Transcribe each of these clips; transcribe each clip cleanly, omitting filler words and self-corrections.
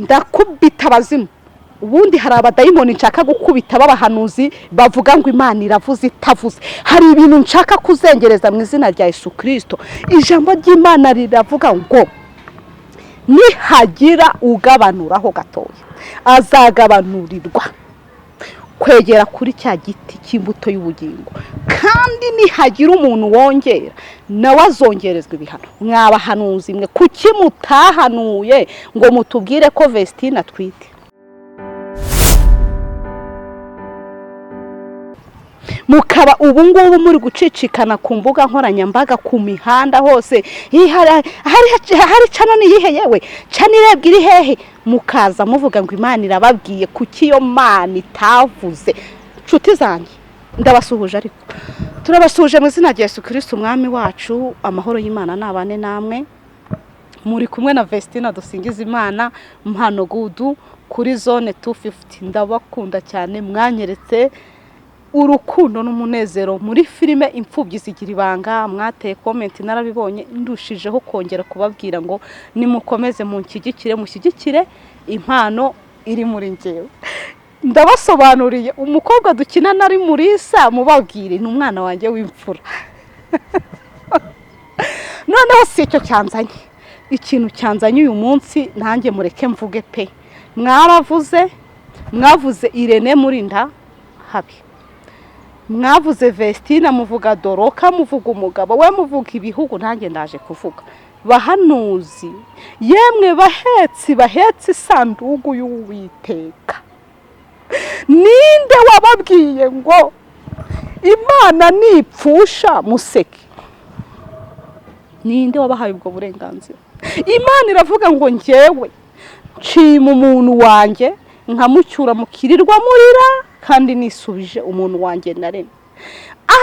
ndakubita abazimu ubundi hari abadayimoni nshaka gukubita b'abahanuzi bavuga ngo Imana iravuze itavuze hari ibintu nshaka kuzengereza mu izina rya Yesu Kristo ijambo ry'Imana riravuga ngo nihagira ugabanuraho gatoya azagabanurirwa kwegera kuri cya giti cy'imbuto y'ubugingo kandi nihagira umuntu wongera nawe azongerezwa ibihano mwabahanuzi mwe kuki mutahanuye ngo mutubwire ko Vestine atwite mukaba ubu ngubu muri gucicikana ku mbuga nkoranyambaga ku mihanda hose hari canoni yihe yewe canirebwa iri hehe mukaza muvuga ngo Imana irababwiye kuki iyo Mana itavuze nshuti zanjye ndabasuhuje ariko turabasuhuje mu izina rya Yesu Kristo umwami wacu amahoro y'Imana nabane namwe muri kumwe na Vestine dusingiza Imana mpano gudu kuri zone 250 ndabakunda cyane mwanyeretse urukundo n'umunezero muri filime Imfubyi zigira ibanga mwateye comment narabibonye ndushijeho kongera kubabwira ngo nimukomeze mushyigikire impano iri muri ngewe ndabasobanuriye umukobwa dukina nari Murisa mubabwire ni umwana wanjye w'imfura noneho si icyo cyanzanye ikintu cyanzanye uyu munsi nanjye mureke mvuge pe mwavuze Irene Murinda habi mwavuze Vestine muvuga Doroka muvuga umugabo we muvuga ibihugu nanjye ndaje kuvuga bahanuzi yemwe bahetse isanduku y'Uwiteka ninde wababwiye ngo Imana nipfusha museke ninde wabahaye ubwo burenganzira Imana iravuga ngo njyewe nshima umuntu wanjye nkamucyura mukirirwa murira kandi nisubije umuntu wanjye naremye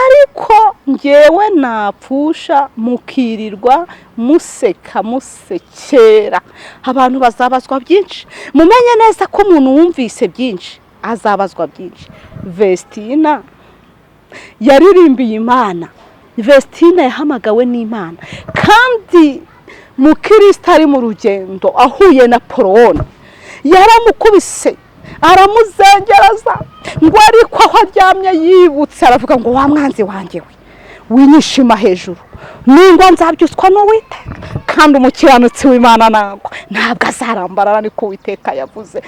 ariko njyewe napfusha mukirirwa museka musekera abantu bazabazwa byinshi mumenye neza ko umuntu wumvise byinshi azabazwa byinshi Vestine yaririmbiye Imana Vestine yahamagawe n'Imana kandi mukristo ari mu rugendo ahuye na Poloni yaramukubise aramuzengereza ngo ariko aho aryamye yibutse aravuga ngo wa mwanzi wanjye we winyishima hejuru ningwa nzabyuswa n'Uwiteka kandi umukiranutsi w'Imana ntabwo azarambarara niko Uwiteka yavuze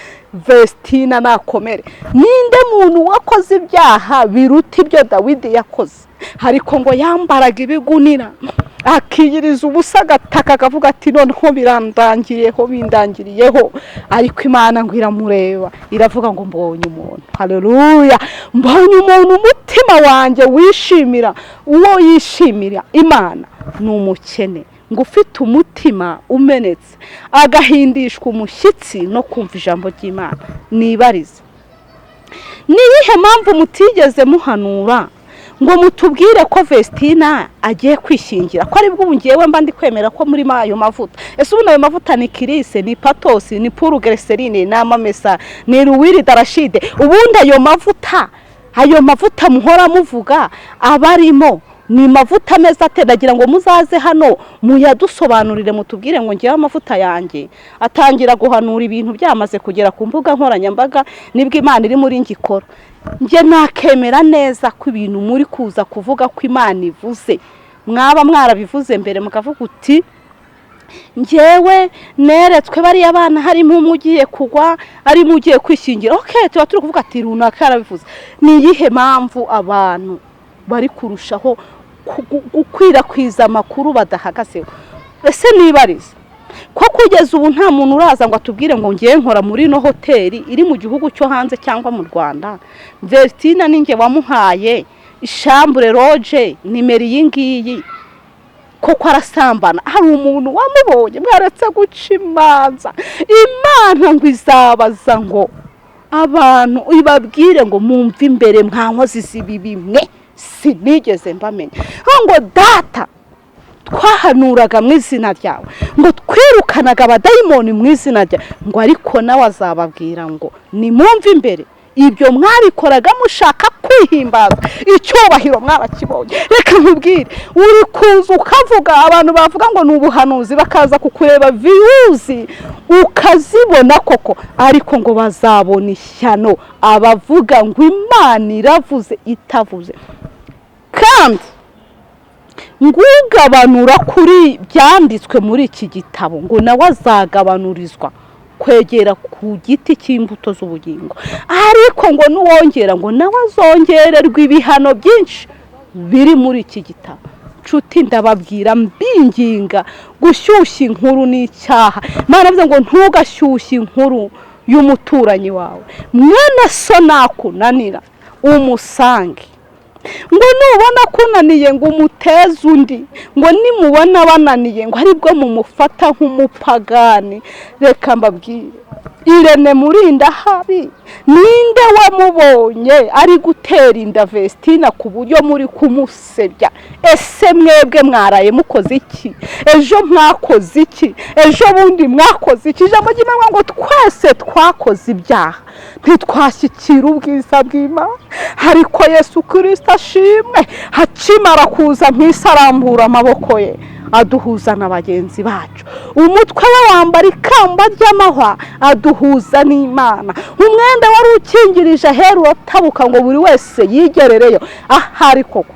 Vestine nakomere ninde muntu wakoze ibyaha biruta ibyo Dawidi yakoze ariko ngo yambaraga ibigunira akiyiriza ubusa gataka akavuga ati noneho bindangiriyeho ariko Imana ngo iramureba iravuga ngo mbonye umuntu haleluya mbonye umuntu umutima wanjye wishimira uwo yishimira Imana ni umukene ngo ufite umutima umenetse agahindishwa umushyitsi no kumva ijambo ry'Imana nibariza niyihe mpamvu mutigeze muhanura ngo mutubwire ko Vestine agiye kwishingira ko ari bwo ngewe mba ndi kwemera ko muri ayo mavuta ese ubu nayo mavuta ni Kirise ni Patosi ni Puru Glycerine ni Amamesa ni Ruwiri Darashide ubundi ayo mavuta muhora muvuga abarimo ni mavuta meza atedagira ngo muzaze hano muyadusobanurire mutubwire ngo ngiye amavuta yanjye atangira guhanura ibintu byamaze kugera ku mbuga nkoranyambaga nibwo Imana iri muri ngikora nje nakemera neza ko ibintu muri kuza kuvuga ko Imana ivuze mwaba mwarabivuze mbere mukavuga uti njyewe neretswe bari abana harimo umugiye kugwa ari mugiye kwishingira okay tuba turi kuvuga ati runaka yarabivuze ni yihe mpamvu abantu bari kurushaho gukwirakwiza amakuru badahagazeho ese nibariza ko kugeza ubu nta muntu uraza ngo atubwire ngo ngiye nkora muri no hoteli iri mu gihugu cyo hanze cyangwa mu Rwanda Vestine ninge wamuhaye ishambure roje nimero y'ingiyi koko arasambana hari umuntu wamubonye mwaretse guca imanza Imana ngo izabaza ngo abantu ibabwire ngo mumve imbere mwankozi zibibimwe sinigeze mbamenye ngo data twahanuraga mu izina ryawe ngo twirukanaga abadayimoni mu izina ryawe ngo ariko nawe azababwira ngo nimumve imbere ibyo mwabikoraga mushaka kwihimbaza icyubahiro mwarakibonye. Reka nkubwire, uri kuza ukavuga, abantu bavuga ngo ni ubuhanuzi bakaza kukureba views ukazibona koko, ariko ngo bazabona ishyano abavuga ngo Imana iravuze itavuze. Kandi ngugabanura kuri byanditswe muri iki gitabo ngo nawe azagabanurizwa kwegera ku giti cy'imbuto z'ubugingo, ariko ngo nuwongera ngo nawe azongererwa ibihano byinshi biri muri iki gitabo. Nshuti, ndababwira mbinginga, gushyushya inkuru n'icyaha. Imana avuze ngo ntugashyushye inkuru y'umuturanyi wawe. Mwene so nakunanira umusange, ngo nubona kunaniye ngo umuteze undi, ngo nimubona bananiye ngo aribwo mumufata nk'umupagani. Reka mbabwire, Irene Murinda habi ninde wamubonye ari gutera inda Vestina ku buryo muri kumusebya? Ese mwebwe mwaraye mukoze iki? Ejo mwakoze iki? Ejo bundi mwakoze iki? Ijambo ry'Imana ngo twese twakoze ibyaha ntitwashyikira ubwiza bw'Imana, ariko Yesu Kristo ashimwe, hakimara kuza nk'isarambura amaboko ye aduhuza na bagenzi bacu. Umutwe we wambara ikamba ry'amahwa aduhuza n'Imana. Umwenda wari ukingirije heru watabuka ngo buri wese yigerereyo. Ahari koko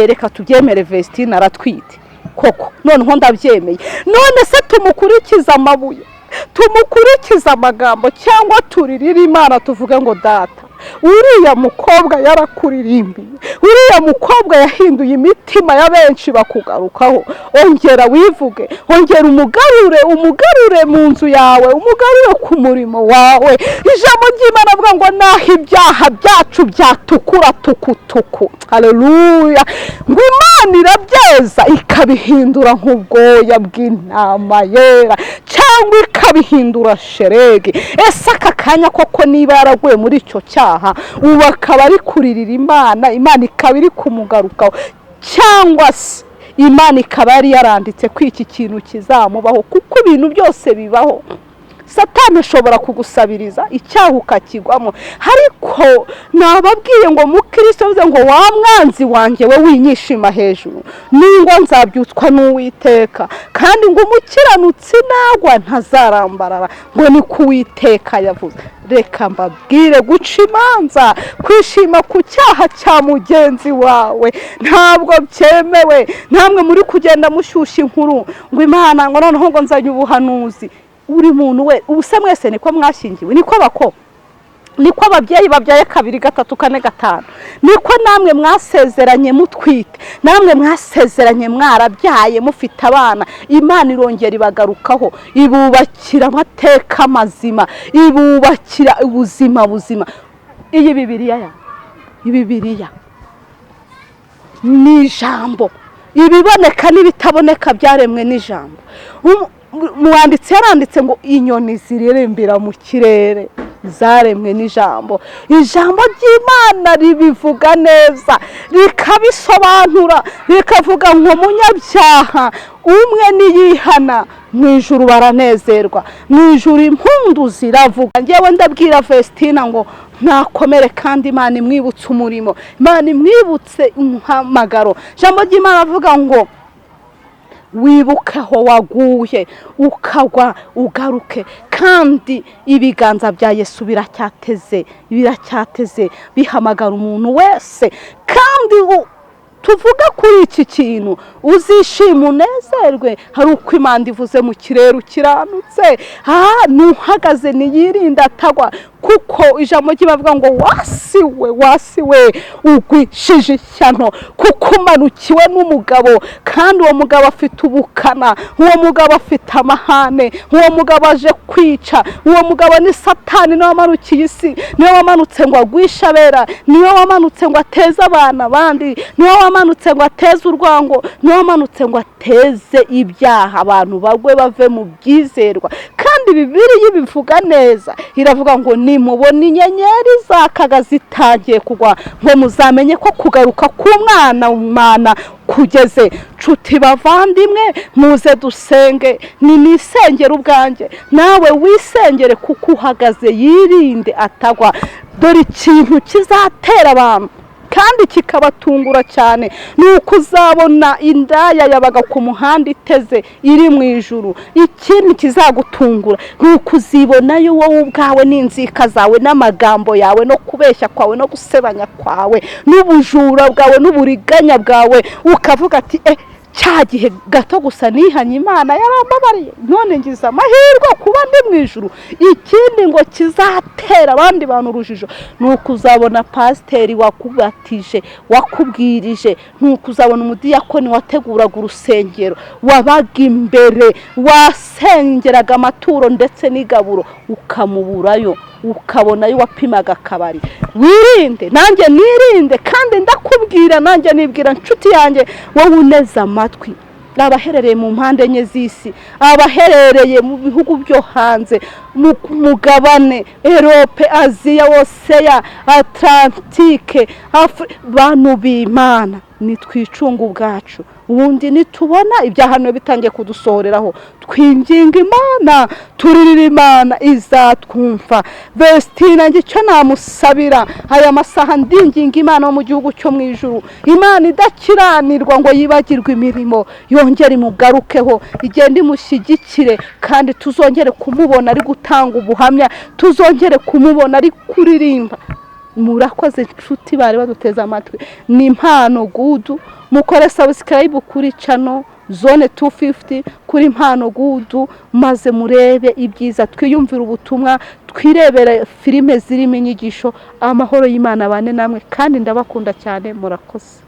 reka tubyemere, Vestina aratwite koko, noneho ndabyemeye. None se tumukurikiza amabuye, tumukurikiza amagambo, cyangwa turirira Imana tuvuge ngo data uriya mukobwa yarakuririmbiye, uriya mukobwa yahinduye imitima ya benshi bakugarukaho? Ongera wivuge, ongera umugarure mu nzu yawe, umugarure ku murimo wawe. Ijambo ry'Imana avuga ngo naho ibyaha byacu byatukura tukutuku, haleluya, ngo Imana irabyeza ikabihindura nk'ubwoya bw'intama yera, cyangwa ikabihindura sheregi. Ese aka kanya koko niba yaraguye muri icyo cyaha, ubu akaba ari kuririra Imana, Imana ikaba iri kumugarukaho, cyangwa se Imana ikaba yari yaranditse ko iki kintu kizamubaho? Kuko ibintu byose bibaho. Satani ashobora kugusabiriza icyaha ukakigwamo, ariko nababwiye ngo mu Kristo bivuze ngo wa mwanzi wanjye we winyishima hejuru, ningo nzabyutswa n'Uwiteka, kandi ngo umukiranutsi nagwa ntazarambarara, ngo ni ku Uwiteka yavuze. Reka mbabwire, guca imanza, kwishima ku cyaha cya mugenzi wawe ntabwo byemewe. Namwe muri kugenda mushyushya inkuru ngo Imana ngo noneho ngo nzanye ubuhanuzi. Uri muntu we, ubuse mwese niko mwashingiwe, niko bako, niko ababyeyi babyaye 2, 3, 4, 5, niko namwe mwasezeranye mutwite, namwe mwasezeranye mwarabyaye mufite abana. Imana irongera ibagarukaho, ibubakira amateka mazima, ibubakira ubuzima buzima. Iyi Bibiliya ni ijambo, ibiboneka n'ibitaboneka byaremwe n'ijambo. Mwanditse yaranditse ngo inyoni ziririmbira mu kirere zaremwe n'ijambo. Ijambo ry'Imana ribivuga neza, rikabisobanura, rikavuga ngo munyabyaha umwe niyihana mu ijuru baranezerwa, mu ijuru impundu ziravuga. Ngewe ndabwira Vestina ngo nakomere, kandi Imana imwibutse umurimo, Imana imwibutse umuhamagaro. Ijambo ry'Imana avuga ngo wibuke aho waguye ukagwa ugaruke, kandi ibiganza bya Yesu biracyateze bihamagara umuntu wese. Kandi tuvuga kuri iki kintu uzishima unezerwe, hari uko Imana ivuze mu kirere ukiranutse. Nuhagaze niyirinda atagwa, kuko ijambo ry'Imana ngo wasiwe ugwishije ishyano, kuko umanukiwe n'umugabo, kandi uwo mugabo afite ubukana, uwo mugabo afite amahane, uwo mugabo aje kwica. Uwo mugabo ni Satani, niwe wamanukiye isi, niwe wamanutse ngo agwishe abera, niwe wamanutse ngo ateze abana abandi, niwe wamanutse ngo ateze urwango, niwe wamanutse ngo ateze ibyaha, abantu bagwe bave mu byizerwa. Kandi Bibiliya ibivuga neza, iravuga ngo nimubona inyenyeri zakaga zitangiye kugwa ngo muzamenye ko kugaruka k'umwana w'Imana kugeze. Nshuti bavandimwe, muze dusenge, nisengere ubwanjye, nawe wisengere kuko uhagaze yirinde atagwa. Dore ikintu kizatera abantu kandi kikabatungura cyane, nuko uzabona indaya yabaga ku muhanda iteze iri mu ijuru. Ikindi kizagutungura nuko uzibonayo wowe ubwawe n'inzika zawe n'amagambo yawe no kubeshya kwawe no gusebanya kwawe n'ubujura bwawe n'uburiganya bwawe, ukavuga ati cya gihe gato gusa nihanye Imana yarambabariye, none ngize amahirwe kuba ndi mu ijuru. Ikindi ngo kizatera abandi bantu urujijo, nuko uzabona pasiteri wakubatije wakubwirije, nuko uzabona umudiyakoni wateguraga urusengero wabaga imbere wasengeraga amaturo ndetse n'igaburo ukamuburayo, ukabonayo wapimaga akabari. Wirinde, nanjye nirinde, kandi ndakubwira, nanjye nibwira nshuti yanjye wowe uneze amatwi, abaherereye mu mpande enye z'isi, abaherereye mu bihugu byo hanze, mugabane Europe, Aziya, Oseya, Atlantike, bantu b'Imana, nitwicunga ubwacu, ubundi nitubona ibyahanuwe bitangiye kudusohoreraho twinginga Imana, turirira Imana izatwumva. Vestina icyo namusabira aya masaha, ndinginga Imana wo mu gihugu cyo mu ijuru, Imana idakiranirwa ngo yibagirwe imirimo, yongere imugarukeho, igende imushyigikire, kandi tuzongere kumubona ari gutanga ubuhamya, tuzongere kumubona ari kuririmba. Murakoze nshuti bari baduteza amatwi, ni Impano Gudu. Mukore subscribe kuri channel Zone 250 kuri Impano Gudu, maze murebe ibyiza, twiyumvira ubutumwa, twirebera filime zirimo inyigisho. Amahoro y'Imana bane namwe, kandi ndabakunda cyane. Murakoze.